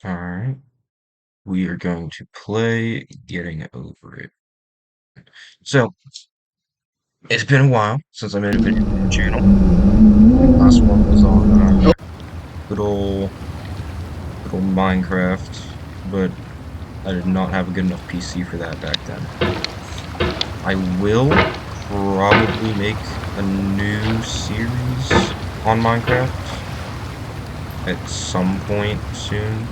Alright. We are going to play Getting Over It. So, it's been a while since I made a video on the channel. Last one was on good old Minecraft, but I did not have a good enough PC for that back then. I will probably make a new series on Minecraft at some point soon.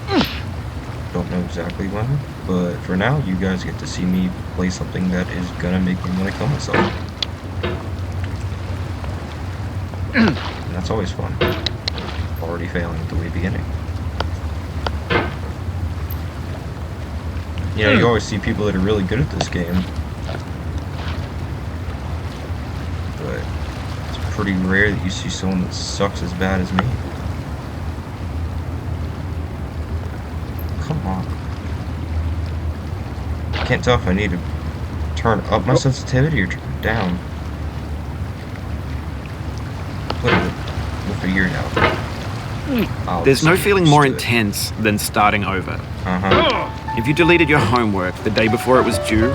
Don't know exactly when, but for now, you guys get to see me play something that is gonna make me want to kill myself. And that's always fun. Already failing at the way beginning. You know, you always see people that are really good at this game, but it's pretty rare that you see someone that sucks as bad as me. Come on. I can't tell if I need to turn up my sensitivity or turn it down. We'll figure it out. There's no feeling more intense than starting over. If you deleted your homework the day before it was due,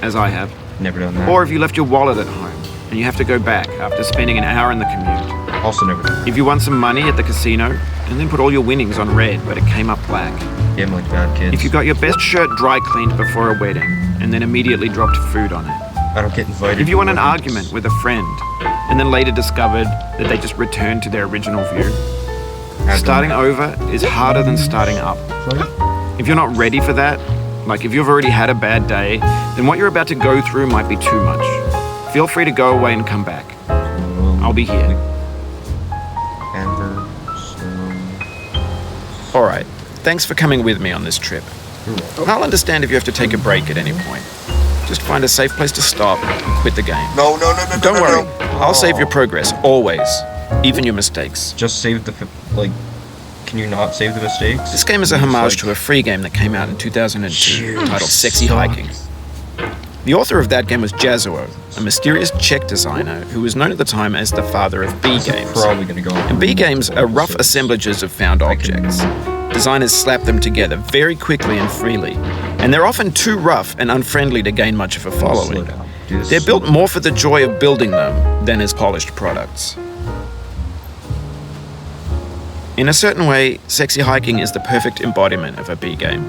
as I have, never done that. Or if you left your wallet at home and you have to go back after spending an hour in the commute. Also never done that. If you won some money at the casino and then put all your winnings on red but it came up black. Yeah, like bad kids. If you got your best shirt dry cleaned before a wedding and then immediately dropped food on it. I don't get invited. If you won an argument with a friend and then later discovered that they just returned to their original view. Starting over is harder than starting up. If you're not ready for that, like if you've already had a bad day, then what you're about to go through might be too much. Feel free to go away and come back. I'll be here. Alright, thanks for coming with me on this trip. I'll understand if you have to take a break at any point. Just find a safe place to stop and quit the game. No. Don't worry, I'll save your progress, always. Even your mistakes. Just save the, can you not save the mistakes? This game is a homage to a free game that came out in 2002 titled Sexy Hiking. The author of that game was Jazuo, a mysterious Czech designer who was known at the time as the father of B games. Probably gonna go And B games are rough assemblages of found objects. Designers slap them together very quickly and freely, and they're often too rough and unfriendly to gain much of a following. They're built more for the joy of building them than as polished products. In a certain way, Sexy Hiking is the perfect embodiment of a B game.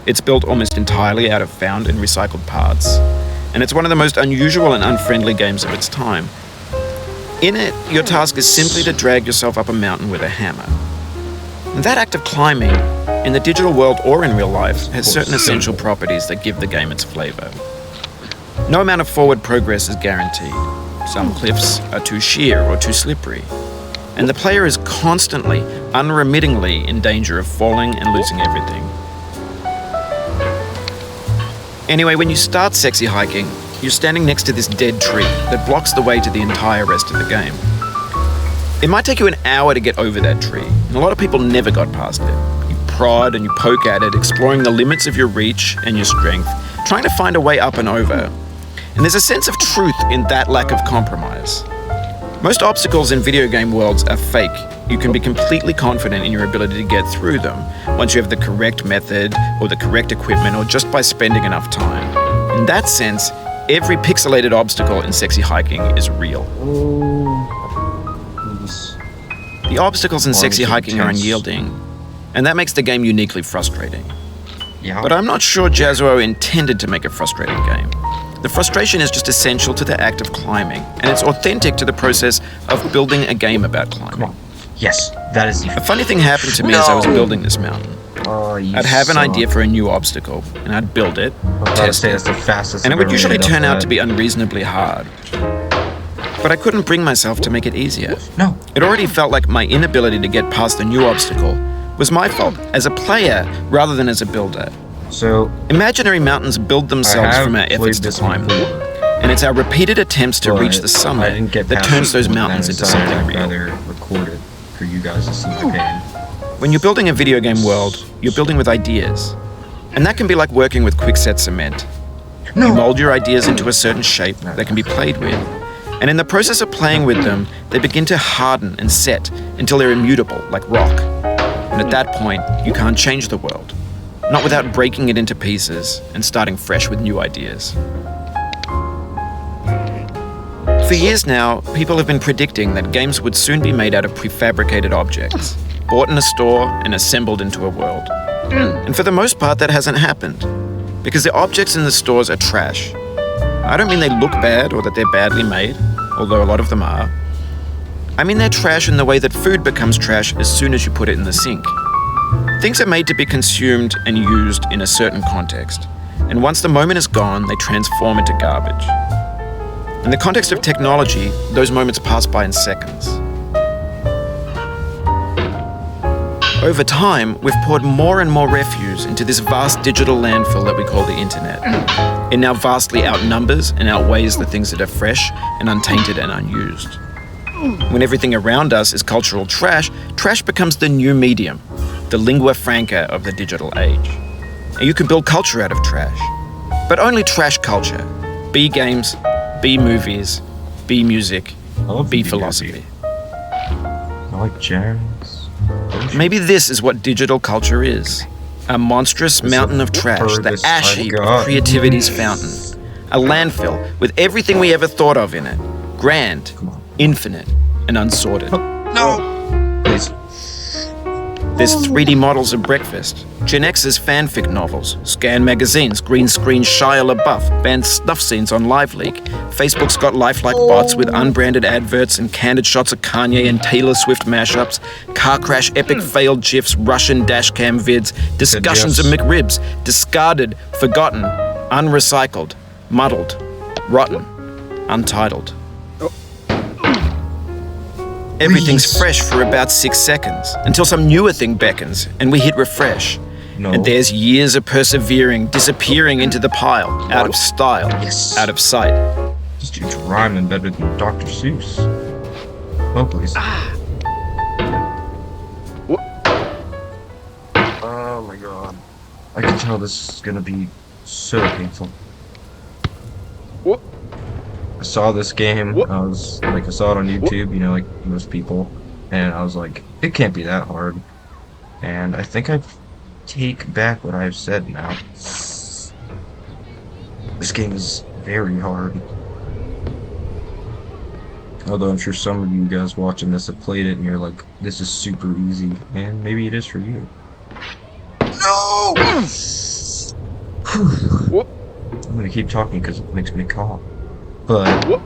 It's built almost entirely out of found and recycled parts, and it's one of the most unusual and unfriendly games of its time. In it, your task is simply to drag yourself up a mountain with a hammer. And that act of climbing, in the digital world or in real life, has certain essential properties that give the game its flavor. No amount of forward progress is guaranteed. Some cliffs are too sheer or too slippery, and the player is constantly, unremittingly in danger of falling and losing everything. Anyway, when you start Sexy Hiking, you're standing next to this dead tree that blocks the way to the entire rest of the game. It might take you an hour to get over that tree, and a lot of people never got past it. You prod and you poke at it, exploring the limits of your reach and your strength, trying to find a way up and over. And there's a sense of truth in that lack of compromise. Most obstacles in video game worlds are fake. You can be completely confident in your ability to get through them once you have the correct method or the correct equipment or just by spending enough time. In that sense, every pixelated obstacle in Sexy Hiking is real. The obstacles in Sexy Hiking are unyielding, and that makes the game uniquely frustrating. But I'm not sure Jazuo intended to make a frustrating game. The frustration is just essential to the act of climbing, and it's authentic to the process of building a game about climbing. Come on. Yes, that is A funny thing happened to me as I was building this mountain. I'd have an idea for a new obstacle, and I'd build it, test it, and it would usually turn out to be unreasonably hard. But I couldn't bring myself to make it easier. No. It already felt like my inability to get past the new obstacle was my fault as a player rather than as a builder. So, imaginary mountains build themselves from our efforts to climb them, and it's our repeated attempts to reach the summit that turns those mountains into something real. Recorded for you guys to see the pain. When you're building a video game world, you're building with ideas, and that can be like working with quickset cement. You mold your ideas into a certain shape that can be played with, and in the process of playing with them, they begin to harden and set until they're immutable, like rock. And at that point, you can't change the world. Not without breaking it into pieces and starting fresh with new ideas. For years now, people have been predicting that games would soon be made out of prefabricated objects, bought in a store and assembled into a world. And for the most part, that hasn't happened, because the objects in the stores are trash. I don't mean they look bad or that they're badly made, although a lot of them are. I mean they're trash in the way that food becomes trash as soon as you put it in the sink. Things are made to be consumed and used in a certain context, and once the moment is gone, they transform into garbage. In the context of technology, those moments pass by in seconds. Over time, we've poured more and more refuse into this vast digital landfill that we call the internet. It now vastly outnumbers and outweighs the things that are fresh and untainted and unused. When everything around us is cultural trash, trash becomes the new medium, the lingua franca of the digital age. And you can build culture out of trash, but only trash culture. Be games, be movies, be music, be philosophy. I like jazz. Maybe this is what digital culture is. A monstrous mountain of trash, the ash heap of creativity's fountain. A landfill with everything we ever thought of in it. Grand, infinite, and unsorted. No! Please. There's 3D models of breakfast, Gen X's fanfic novels, scan magazines, green screen Shia LaBeouf, banned snuff scenes on LiveLeak. Facebook's got lifelike bots with unbranded adverts and candid shots of Kanye and Taylor Swift mashups, car crash epic failed GIFs, Russian dashcam vids, discussions of McRibs, discarded, forgotten, unrecycled, muddled, rotten, untitled. Everything's fresh for about 6 seconds, until some newer thing beckons, and we hit refresh. No. And there's years of persevering, disappearing into the pile, out of style, out of sight. This dude's rhyming better than Dr. Seuss. Oh, please. Oh my god. I can tell this is gonna be so painful. I saw this game, I saw it on YouTube, you know, like most people, and I was like, it can't be that hard. And I think I take back what I've said now. This game is very hard. Although I'm sure some of you guys watching this have played it and you're like, this is super easy, and maybe it is for you. No! I'm gonna keep talking because it makes me cough. But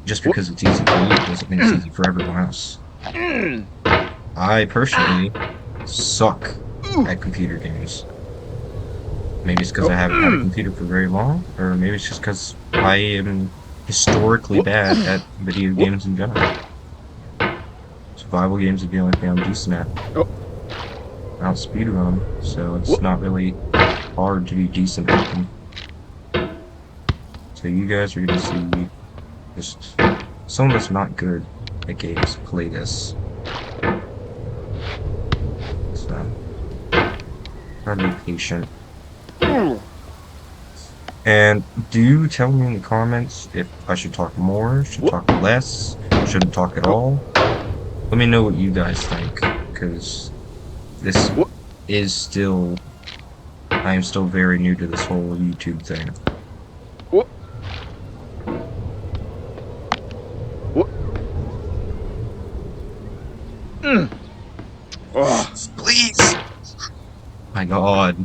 just because it's easy for you doesn't mean it's easy for everyone else. I personally suck at computer games. Maybe it's because I haven't had a computer for very long, or maybe it's just because I am historically bad at video games in general. Survival games is the only thing I'm decent at. I don't speedrun, so it's not really hard to be decent at them. So you guys are gonna see just someone that's not good at games play this. So try to be patient. And do tell me in the comments if I should talk more, should talk less, shouldn't talk at all. Let me know what you guys think, because this is still, I am still very new to this whole YouTube thing. Oh, please! My god.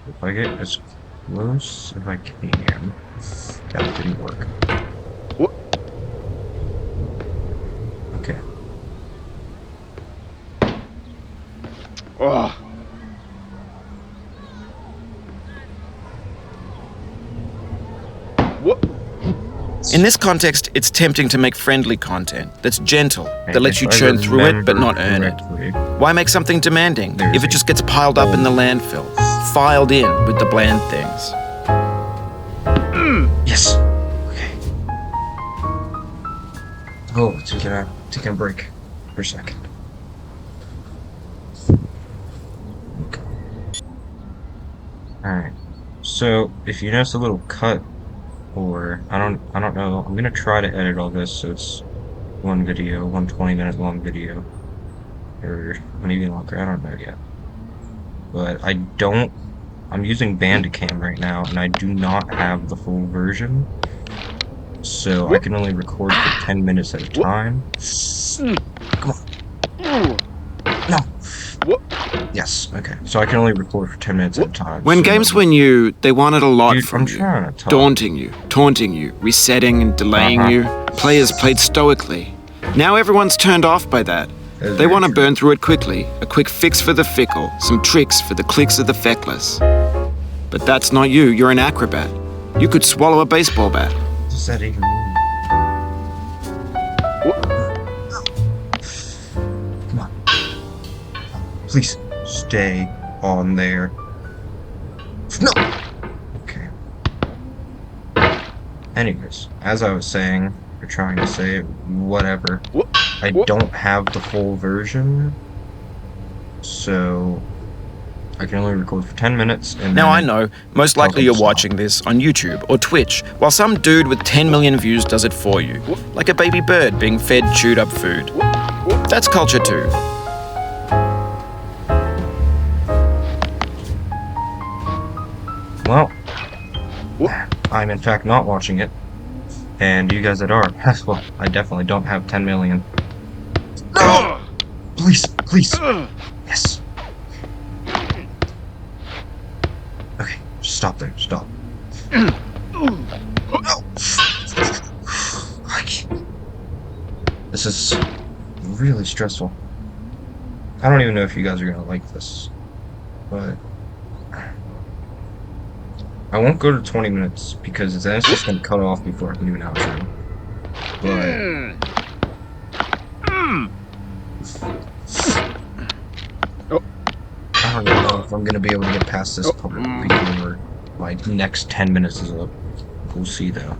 If I get as close as I can. That didn't work. Okay. In this context, it's tempting to make friendly content that's gentle, that lets you churn through it but not earn it. Why make something demanding if it just gets piled up in the landfill, filed in with the bland things? Yes. Okay. Oh, taking a break for a second. Alright. So if you notice a little cut, or I don't know, I'm gonna try to edit all this so it's one video, one 20-minute long video, or maybe longer, I don't know yet. But I'm using Bandicam right now, and I do not have the full version, so I can only record for 10 minutes at a time. Come on. No. Yes, okay. So I can only record for 10 minutes at a time. When so, games were new, they wanted a lot dude, from I'm you. trying to talk. Daunting you, taunting you, resetting and delaying you. Players played stoically. Now everyone's turned off by that. They want to burn through it quickly, a quick fix for the fickle, some tricks for the clicks of the feckless. But that's not you, you're an acrobat. You could swallow a baseball bat. What does that even mean? Come on. Please stay on there. No! Okay. Anyways, as I was saying, or trying to say, whatever. I don't have the full version, so I can only record for 10 minutes, and Now then I know, most likely you're stop. watching this on YouTube or Twitch, while some dude with 10 million views does it for you, like a baby bird being fed chewed up food. That's culture too. Well, I'm in fact not watching it, and you guys that are, well, I definitely don't have 10 million. No! Please, please. Yes. Okay, stop there, stop. No! I can't. This is really stressful. I don't even know if you guys are gonna like this, but I won't go to 20 minutes because then it's just gonna cut off before I can do an outro. But I don't even know if I'm gonna be able to get past this part before like next 10 minutes is up. We'll see though.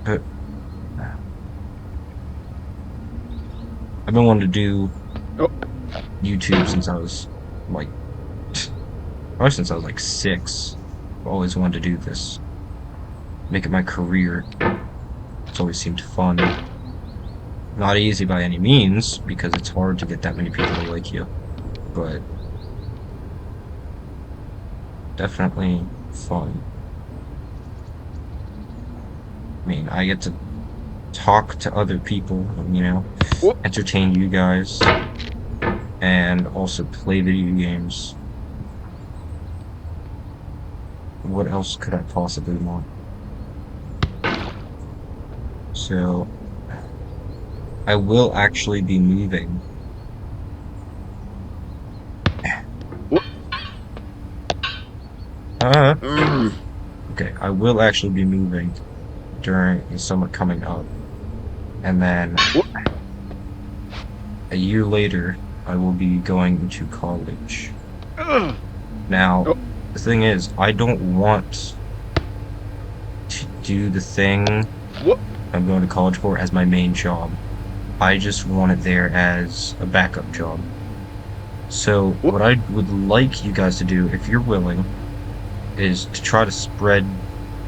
But I've been wanting to do YouTube since I was like probably since I was like 6. I've always wanted to do this. Make it my career. It's always seemed fun. Not easy by any means, because it's hard to get that many people to like you. But definitely fun. I mean, I get to talk to other people, you know, entertain you guys, and also play video games. What else could I possibly want? So, I will actually be moving. Okay, I will actually be moving during the summer coming up. And then, a year later, I will be going into college. Now, the thing is, I don't want to do the thing I'm going to college for as my main job. I just want it there as a backup job. So what I would like you guys to do, if you're willing, is to try to spread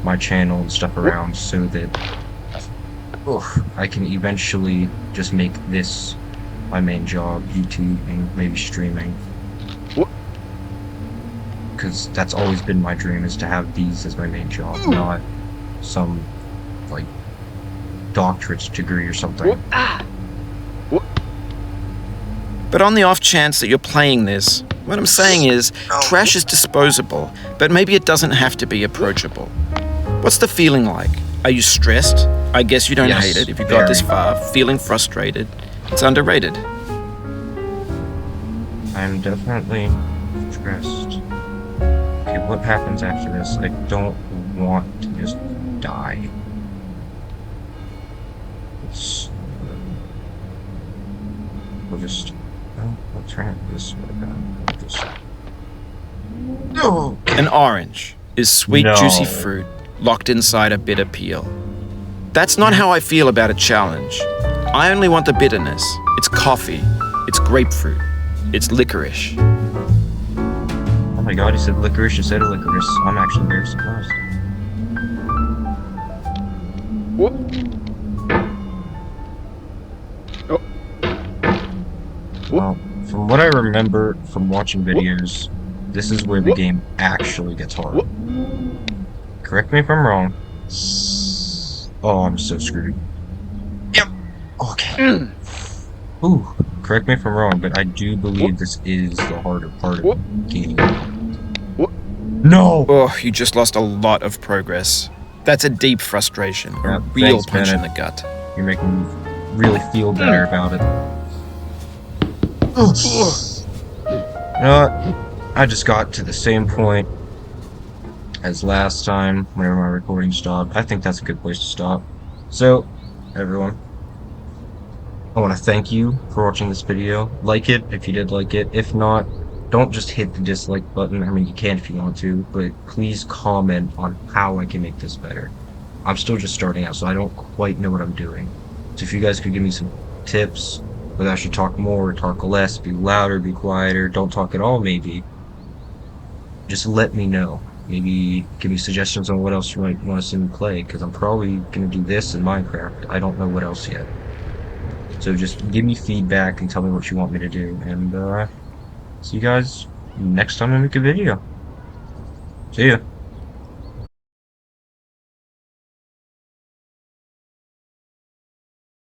my channel and stuff around so that I can eventually just make this my main job, YouTube and maybe streaming. Because that's always been my dream, is to have these as my main job, not some like doctorate degree or something. But on the off chance that you're playing this, what I'm saying is, trash is disposable, but maybe it doesn't have to be approachable. What's the feeling like? Are you stressed? I guess you don't hate it if you got this far. Feeling frustrated? It's underrated. I'm definitely stressed. Okay, what happens after this? I don't want to just die. We'll just... Oh, let's try this way. Just... No! An orange is sweet, juicy fruit locked inside a bitter peel. That's not how I feel about a challenge. I only want the bitterness. It's coffee. It's grapefruit. It's licorice. my god, he said licorice instead of licorice. I'm actually very surprised. What? Oh. Well, from what I remember from watching videos, this is where the game actually gets hard. Correct me if I'm wrong. Oh, I'm so screwed. Yep. Okay. Ooh, correct me if I'm wrong, but I do believe this is the harder part of the game. No! Oh, you just lost a lot of progress. That's a deep frustration, a Yeah, real thanks, punch in Bennett. the gut. You're making me really feel better about it. You know what? I just got to the same point as last time whenever my recording stopped. I think that's a good place to stop. So, everyone, I want to thank you for watching this video. Like it if you did like it. If not, don't just hit the dislike button. I mean, you can if you want to, but please comment on how I can make this better. I'm still just starting out, so I don't quite know what I'm doing. So if you guys could give me some tips, whether I should talk more or talk less, be louder, be quieter, don't talk at all maybe, just let me know. Maybe give me suggestions on what else you might want to see me play, because I'm probably going to do this in Minecraft. I don't know what else yet. So just give me feedback and tell me what you want me to do, and see you guys next time I make a video. See ya.